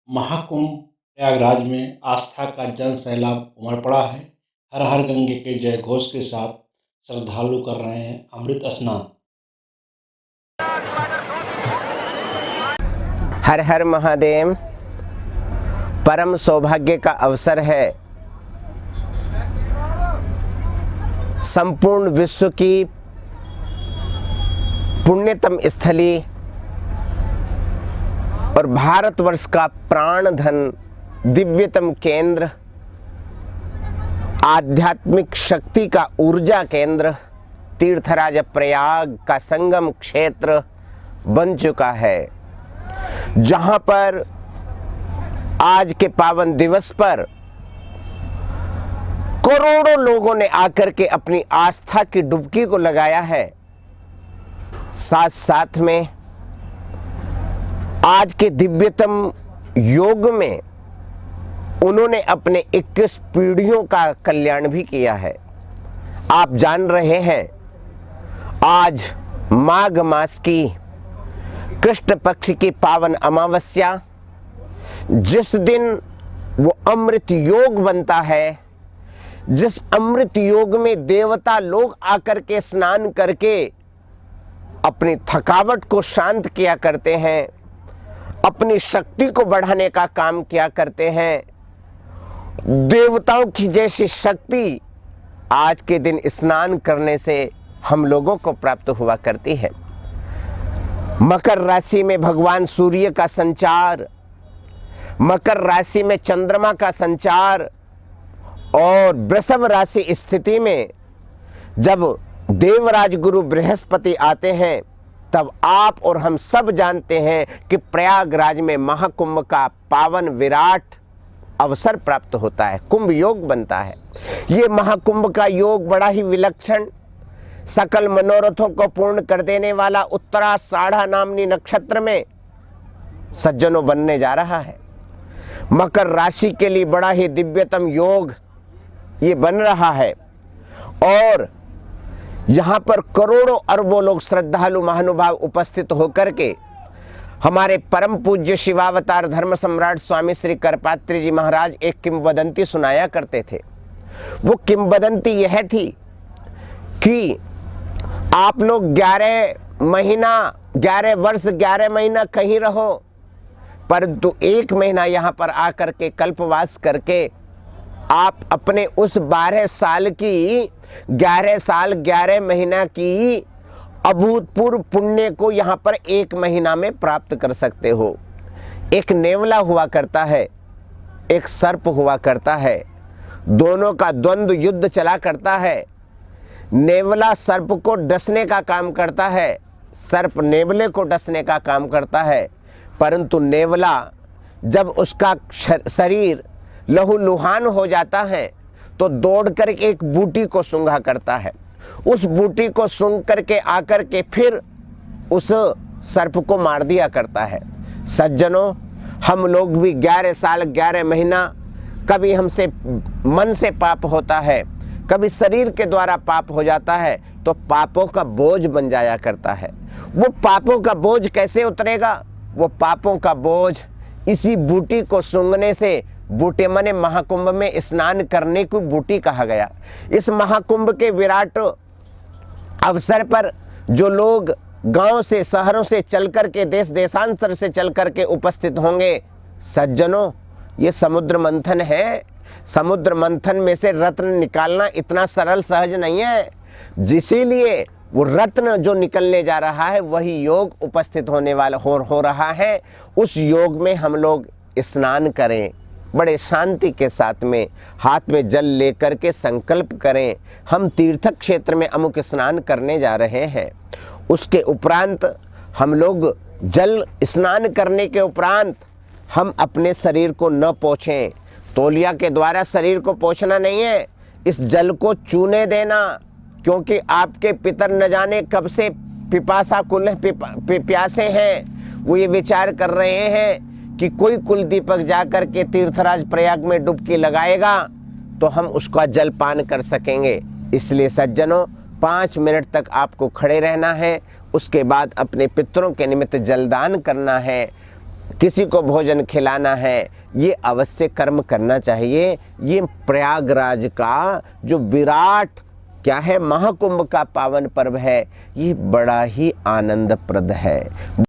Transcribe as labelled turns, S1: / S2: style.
S1: महाकुंभ प्रयागराज में आस्था का जन सैलाब उमड़ पड़ा है। हर हर गंगे के जय घोष के साथ श्रद्धालु कर रहे हैं अमृत स्नान।
S2: हर हर महादेव। परम सौभाग्य का अवसर है संपूर्ण विश्व की पुण्यतम स्थली और भारतवर्ष का प्राण धन दिव्यतम केंद्र, आध्यात्मिक शक्ति का ऊर्जा केंद्र तीर्थराज प्रयाग का संगम क्षेत्र बन चुका है, जहां पर आज के पावन दिवस पर करोड़ों लोगों ने आकर के अपनी आस्था की डुबकी को लगाया है। साथ साथ में आज के दिव्यतम योग में उन्होंने अपने 21 पीढ़ियों का कल्याण भी किया है। आप जान रहे हैं, आज माघ मास की कृष्ण पक्ष की पावन अमावस्या, जिस दिन वो अमृत योग बनता है, जिस अमृत योग में देवता लोग आकर के स्नान करके अपनी थकावट को शांत किया करते हैं, अपनी शक्ति को बढ़ाने का काम किया करते हैं। देवताओं की जैसी शक्ति आज के दिन स्नान करने से हम लोगों को प्राप्त हुआ करती है। मकर राशि में भगवान सूर्य का संचार, मकर राशि में चंद्रमा का संचार और वृषभ राशि स्थिति में जब देवराज गुरु बृहस्पति आते हैं, तब आप और हम सब जानते हैं कि प्रयागराज में महाकुंभ का पावन विराट अवसर प्राप्त होता है, कुंभ योग बनता है। ये महाकुंभ का योग बड़ा ही विलक्षण, सकल मनोरथों को पूर्ण कर देने वाला उत्तराषाढ़ा नामनी नक्षत्र में सज्जनों बनने जा रहा है। मकर राशि के लिए बड़ा ही दिव्यतम योग ये बन रहा है और यहाँ पर करोड़ों अरबों लोग श्रद्धालु महानुभाव उपस्थित होकर के हमारे परम पूज्य शिवावतार धर्म सम्राट स्वामी श्री करपात्री जी महाराज एक किंवदंती सुनाया करते थे। वो किंवदंती यह थी कि आप लोग 11 वर्ष 11 महीना कहीं रहो, परंतु 1 महीना यहाँ पर आकर के कल्पवास करके आप अपने उस 12 साल की 11 साल 11 महीना की अभूतपूर्व पुण्य को यहाँ पर 1 महीना में प्राप्त कर सकते हो। एक नेवला हुआ करता है, एक सर्प हुआ करता है, दोनों का द्वंद्व युद्ध चला करता है। नेवला सर्प को डसने का काम करता है, सर्प नेवले को डसने का काम करता है, परंतु नेवला जब उसका शरीर लहूलुहान हो जाता है तो दौड़कर एक बूटी को सूंघा करता है। उस बूटी को सूंघ करके आकर के फिर उस सर्प को मार दिया करता है। सज्जनों, हम लोग भी 11 साल 11 महीना कभी हमसे मन से पाप होता है, कभी शरीर के द्वारा पाप हो जाता है, तो पापों का बोझ बन जाया करता है। वो पापों का बोझ कैसे उतरेगा? वो पापों का बोझ इसी बूटी को सूंघने से, बूटे मने महाकुंभ में स्नान करने को बूटी कहा गया। इस महाकुंभ के विराट अवसर पर जो लोग गांव से शहरों से चल कर के, देश देशांतर से चल कर के उपस्थित होंगे, सज्जनों, ये समुद्र मंथन है। समुद्र मंथन में से रत्न निकालना इतना सरल सहज नहीं है, जिसीलिए वो रत्न जो निकलने जा रहा है वही योग उपस्थित होने वाला हो रहा है। उस योग में हम लोग स्नान करें, बड़े शांति के साथ में हाथ में जल लेकर के संकल्प करें, हम तीर्थ क्षेत्र में अमुक स्नान करने जा रहे हैं। उसके उपरांत हम लोग जल स्नान करने के उपरांत हम अपने शरीर को न पोंछें। तौलिया के द्वारा शरीर को पोंछना नहीं है, इस जल को चूने देना, क्योंकि आपके पितर न जाने कब से पिपासा कुल प्यासे हैं। वो ये विचार कर रहे हैं कि कोई कुल दीपक जाकर के तीर्थराज प्रयाग में डुबकी लगाएगा तो हम उसका जल पान कर सकेंगे। इसलिए सज्जनों, 5 मिनट तक आपको खड़े रहना है, उसके बाद अपने पितरों के निमित्त जलदान करना है। किसी को भोजन खिलाना है, ये अवश्य कर्म करना चाहिए। ये प्रयागराज का जो विराट क्या है, महाकुंभ का पावन पर्व है, ये बड़ा ही आनंदप्रद है।